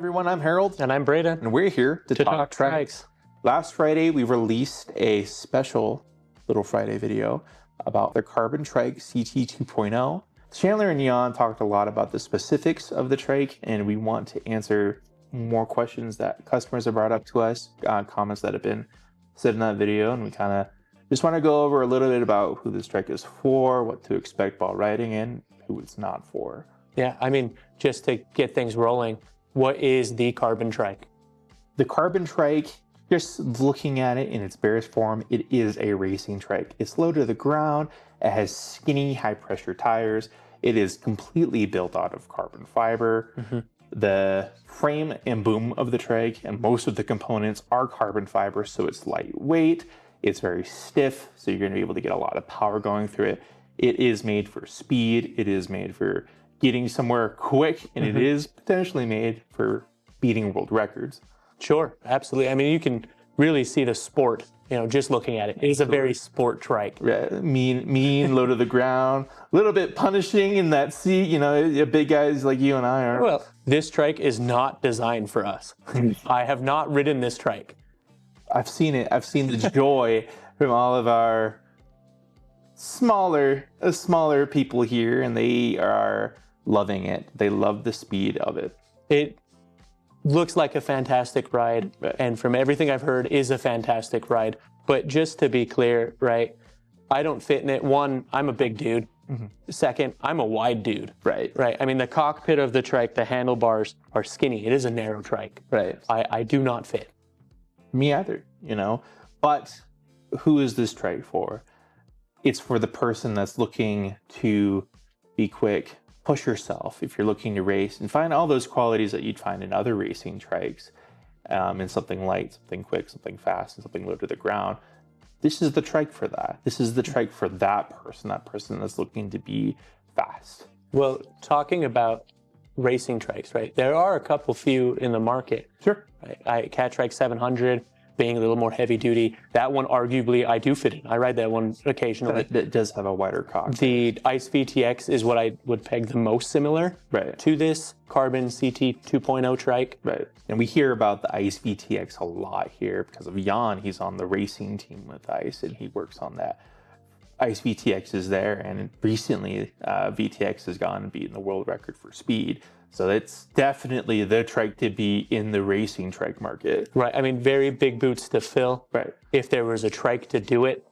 everyone, I'm Harold. And I'm Braden. And we're here to talk Trikes. Last Friday, we released a special Little Friday video about the CarbonTrike CT 2.0. Chandler and Jan talked a lot about the specifics of the trike, and we want to answer more questions that customers have brought up to us, comments that have been said in that video, and we kind of just want to go over a little bit about who this trike is for, what to expect while riding, and who it's not for. Yeah, I mean, just to get things rolling, what is the CarbonTrike? The CarbonTrike, just looking at it in its barest form, it is a racing trike. It's low to the ground, it has skinny, high-pressure tires, it is completely built out of carbon fiber. The frame and boom of the trike and most of the components are carbon fiber, so it's lightweight, it's very stiff, so you're going to be able to get a lot of power going through it. It is made for speed, it is made for getting somewhere quick, and it is potentially made for beating world records. Sure, absolutely. I mean, you can really see the sport, just looking at it. It is a very sport trike. Yeah, mean, low to the ground, a little bit punishing in that seat, big guys like you and I are. Well, this trike is not designed for us. I have not ridden this trike. I've seen it. I've seen the joy from all of our smaller people here, and they are loving it. They love the speed of it. It looks like a fantastic ride, and from everything I've heard, is a fantastic ride. But just to be clear, right, I don't fit in it. One, I'm a big dude. Second, I'm a wide dude. Right. I mean, the cockpit of the trike, the handlebars are skinny. It is a narrow trike. Right. I do not fit. Me either, But who is this trike for? It's for the person that's looking to be quick, push yourself if you're looking to race, and find all those qualities that you'd find in other racing trikes, in something light, something quick, something fast, and something low to the ground. This is the trike for that. This is the trike for that person that's looking to be fast. Well, talking about racing trikes, right? There are a couple few in the market. Sure. Right? Trike 700 being a little more heavy duty. That one, arguably, I do fit in. I ride that one occasionally. It does have a wider cockpit. The Ice VTX is what I would peg the most similar to this Carbon CT 2.0 trike. Right. And we hear about the Ice VTX a lot here because of Jan. He's on the racing team with Ice, and he works on that. Ice VTX is there, and recently VTX has gone and beaten the world record for speed. So it's definitely the trike to be in the racing trike market. Right. I mean, very big boots to fill. Right. If there was a trike to do it,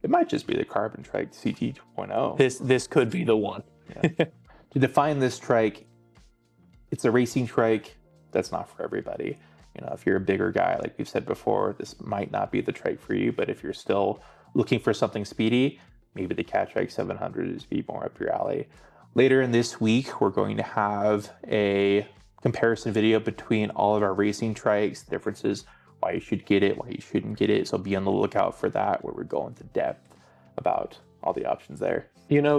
it might just be the CarbonTrike CT 2.0. This could be the one. Yeah. To define this trike, it's a racing trike that's not for everybody. If you're a bigger guy, like we've said before, this might not be the trike for you. But if you're still looking for something speedy, maybe the CarbonTrike 700 is be more up your alley. Later in this week, we're going to have a comparison video between all of our racing trikes, differences, why you should get it, why you shouldn't get it. So be on the lookout for that, where we're going to depth about all the options there.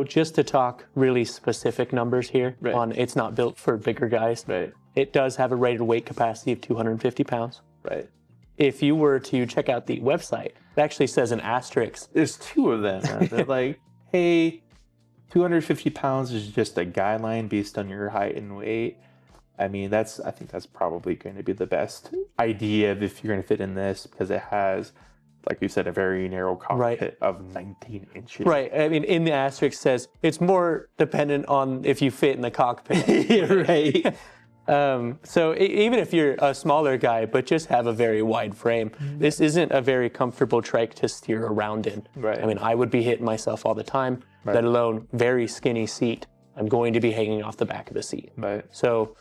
Just to talk really specific numbers here on it's not built for bigger guys. Right. It does have a rated weight capacity of 250 pounds. Right. If you were to check out the website, it actually says an asterisk. There's two of them. They're like, hey, 250 pounds is just a guideline based on your height and weight. I mean, I think that's probably going to be the best idea if you're going to fit in this, because it has, like you said, a very narrow cockpit of 19 inches. Right. I mean, in the asterisk says it's more dependent on if you fit in the cockpit. Right. So even if you're a smaller guy, but just have a very wide frame, this isn't a very comfortable trike to steer around in. Right. I mean, I would be hitting myself all the time, let alone very skinny seat. I'm going to be hanging off the back of the seat. Right. So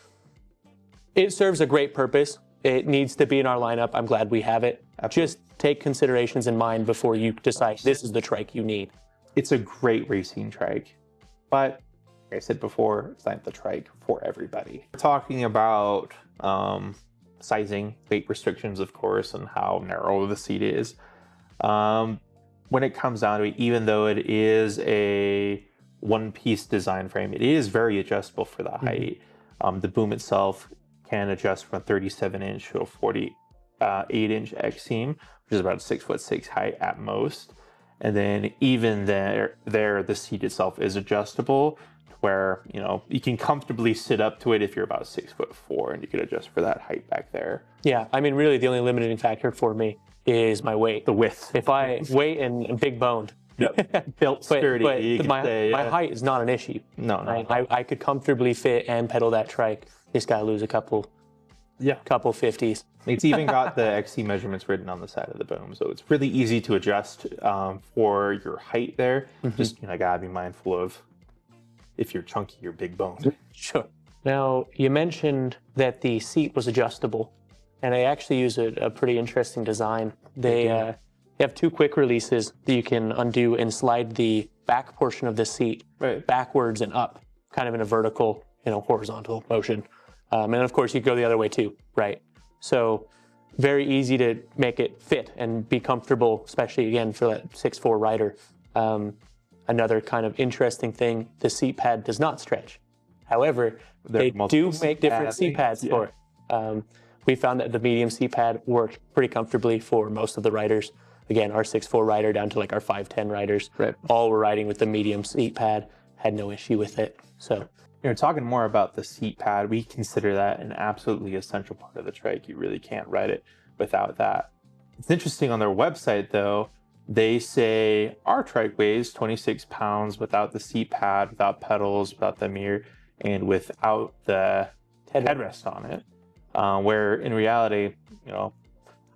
it serves a great purpose. It needs to be in our lineup. I'm glad we have it. Absolutely. Just take considerations in mind before you decide this is the trike you need. It's a great racing trike, but like I said before, it's not the trike for everybody. We're talking about sizing, weight restrictions, of course, and how narrow the seat is. When it comes down to it, even though it is a one-piece design frame, it is very adjustable for the height. The boom itself can adjust from a 37-inch to a 48-inch X seam, which is about 6'6" height at most. And then even there, the seat itself is adjustable where, you know, you can comfortably sit up to it if you're about 6'4", and you can adjust for that height back there. Yeah, I mean, really, the only limiting factor for me is my weight. The width. If I weight and big boned, Yep. Built sturdy. but my height is not an issue. No. I could comfortably fit and pedal that trike. Just gotta lose a couple 50s. It's even got the XC measurements written on the side of the boom, so it's really easy to adjust for your height there. Just, you know, gotta be mindful of if you're chunky or big boned. Sure. Now, you mentioned that the seat was adjustable, and I actually use a pretty interesting design. They have two quick releases that you can undo and slide the back portion of the seat backwards and up, kind of in a vertical, you know, horizontal motion. And of course, you go the other way too, right? So very easy to make it fit and be comfortable, especially again for that 6'4" rider. Another kind of interesting thing, the seat pad does not stretch. However, they do make different seat pads for it. We found that the medium seat pad worked pretty comfortably for most of the riders. Again, our 6'4" rider down to like our 5'10" riders, all were riding with the medium seat pad, had no issue with it. So, you know, talking more about the seat pad, we consider that an absolutely essential part of the trike. You really can't ride it without that. It's interesting on their website though, they say our trike weighs 26 pounds without the seat pad, without pedals, without the mirror, and without the headrest on it. Where in reality, you know,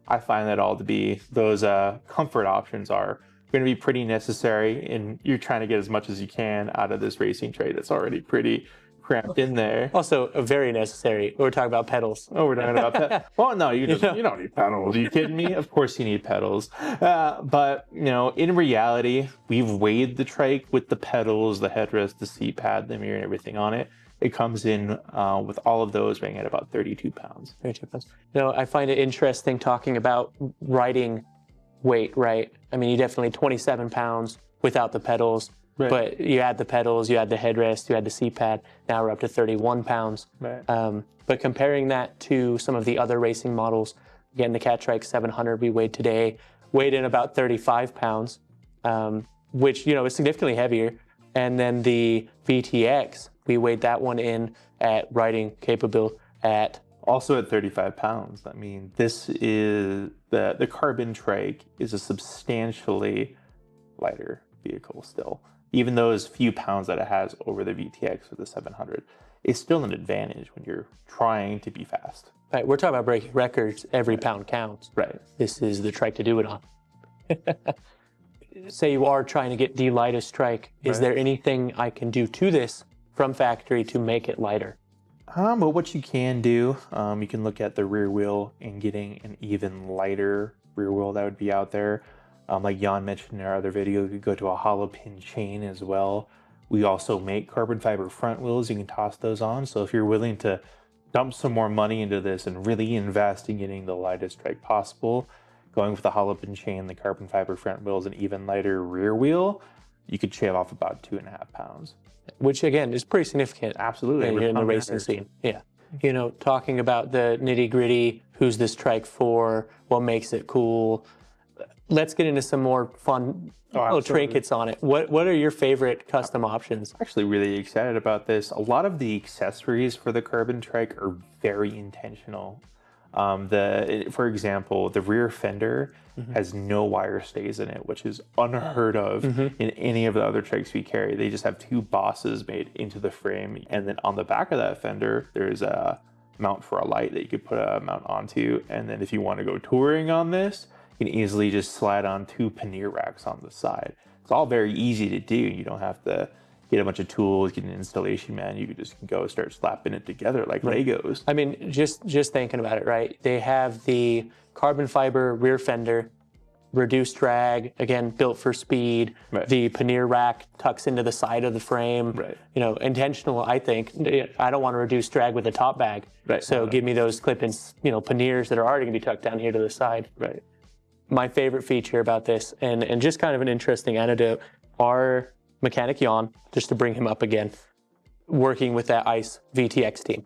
I find that all to be those comfort options are going to be pretty necessary, and you're trying to get as much as you can out of this racing trike that's already pretty cramped in there. Also, very necessary. We're talking about pedals. Oh, we're talking about pedals. Well, no, you don't need pedals. Are you kidding me? Of course you need pedals. But, you know, in reality, we've weighed the trike with the pedals, the headrest, the seat pad, the mirror, and everything on it. It comes in with all of those weighing at about 32 pounds. 32 pounds. You know, I find it interesting talking about riding weight, right? I mean, you definitely 27 pounds without the pedals, but you add the pedals, you add the headrest, you add the seat pad, now we're up to 31 pounds. But comparing that to some of the other racing models, again, the Cat Trike 700 we weighed today, weighed in about 35 pounds, which, you know, is significantly heavier. And then the VTX, we weighed that one in at riding capable at... Also at 35 pounds. I mean, this is the CarbonTrike is a substantially lighter vehicle still. Even those few pounds that it has over the VTX or the 700, it's still an advantage when you're trying to be fast. Right, we're talking about breaking records. Every pound counts. Right. This is the trike to do it on. Say you are trying to get the lightest trike. Is there anything I can do to this from factory to make it lighter? But what you can do, you can look at the rear wheel and getting an even lighter rear wheel that would be out there. Like Jan mentioned in our other video, you could go to a hollow pin chain as well. We also make carbon fiber front wheels. You can toss those on. So if you're willing to dump some more money into this and really invest in getting the lightest trike possible, going with the hollow pin chain, the carbon fiber front wheels, and even lighter rear wheel, you could shave off about 2.5 pounds. Which again is pretty significant. Absolutely. In the racing scene. Yeah. You know, talking about the nitty gritty, who's this trike for, what makes it cool. Let's get into some more fun little trinkets on it. What are your favorite custom options? I'm actually really excited about this. A lot of the accessories for the CarbonTrike are very intentional. For example, the rear fender has no wire stays in it, which is unheard of in any of the other trikes we carry. They just have two bosses made into the frame. And then on the back of that fender, there's a mount for a light that you could put a mount onto. And then if you want to go touring on this, you can easily just slide on two pannier racks on the side. It's all very easy to do. You don't have to get a bunch of tools, get an installation man. You could just go start slapping it together like Legos. I mean, just thinking about it, right? They have the carbon fiber rear fender, reduced drag, again, built for speed. The pannier rack tucks into the side of the frame. You know, intentional, I think. I don't want to reduce drag with a top bag. So give me those clip-in, you know, panniers that are already going to be tucked down here to the side. My favorite feature about this, and just kind of an interesting anecdote, our mechanic Jan, just to bring him up again, working with that ICE VTX team.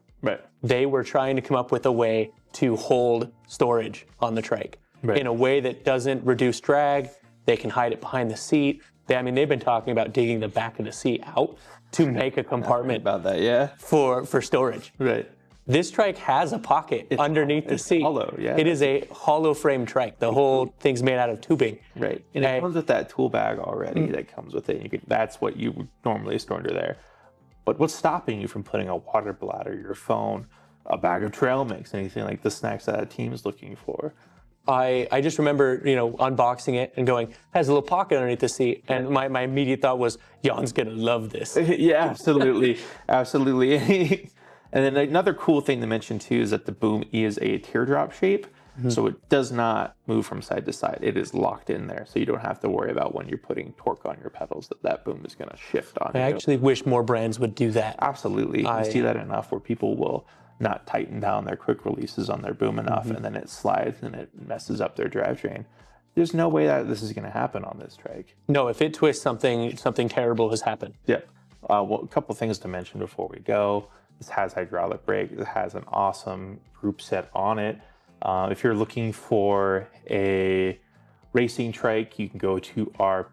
They were trying to come up with a way to hold storage on the trike in a way that doesn't reduce drag. They can hide it behind the seat. they've been talking about digging the back of the seat out to make a compartment About that, yeah. for storage. Right. This trike has a pocket underneath the seat. Hollow, yeah. It is a hollow frame trike. The whole thing's made out of tubing. Right. And it comes with that tool bag already that comes with it. That's what you would normally store under there. But what's stopping you from putting a water bladder, your phone, a bag of trail mix, anything like the snacks that a team is looking for? I just remember, unboxing it and going, it has a little pocket underneath the seat. And my immediate thought was, Jan's going to love this. Yeah, absolutely. Absolutely. And then another cool thing to mention too is that the boom is a teardrop shape. So it does not move from side to side. It is locked in there. So you don't have to worry about when you're putting torque on your pedals that boom is going to shift on you. I actually wish more brands would do that. Absolutely. You see that enough where people will not tighten down their quick releases on their boom enough and then it slides and it messes up their drivetrain. There's no way that this is going to happen on this trike. No, if it twists, something terrible has happened. Yep. Well, a couple things to mention before we go. This has hydraulic brake. It has an awesome group set on it. If you're looking for a racing trike, you can go to our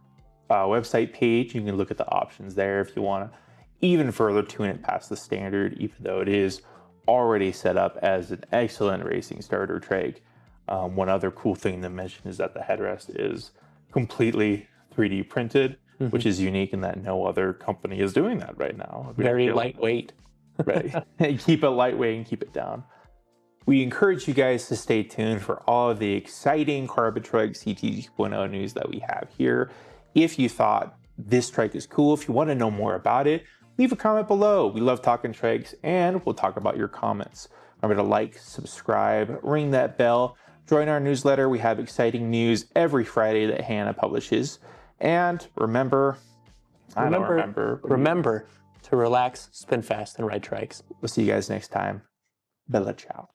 website page. You can look at the options there if you want to even further tune it past the standard, even though it is already set up as an excellent racing starter trike. One other cool thing to mention is that the headrest is completely 3D printed, which is unique in that no other company is doing that right now. Very lightweight. Right. Keep it lightweight and keep it down. We encourage you guys to stay tuned for all of the exciting CarbonTrike CT 2.0 news that we have here. If you thought this trike is cool, if you want to know more about it, leave a comment below. We love talking trikes and we'll talk about your comments. Remember to like, subscribe, ring that bell, join our newsletter. We have exciting news every Friday that Hannah publishes. And remember to relax, spin fast, and ride trikes. We'll see you guys next time. Bella ciao.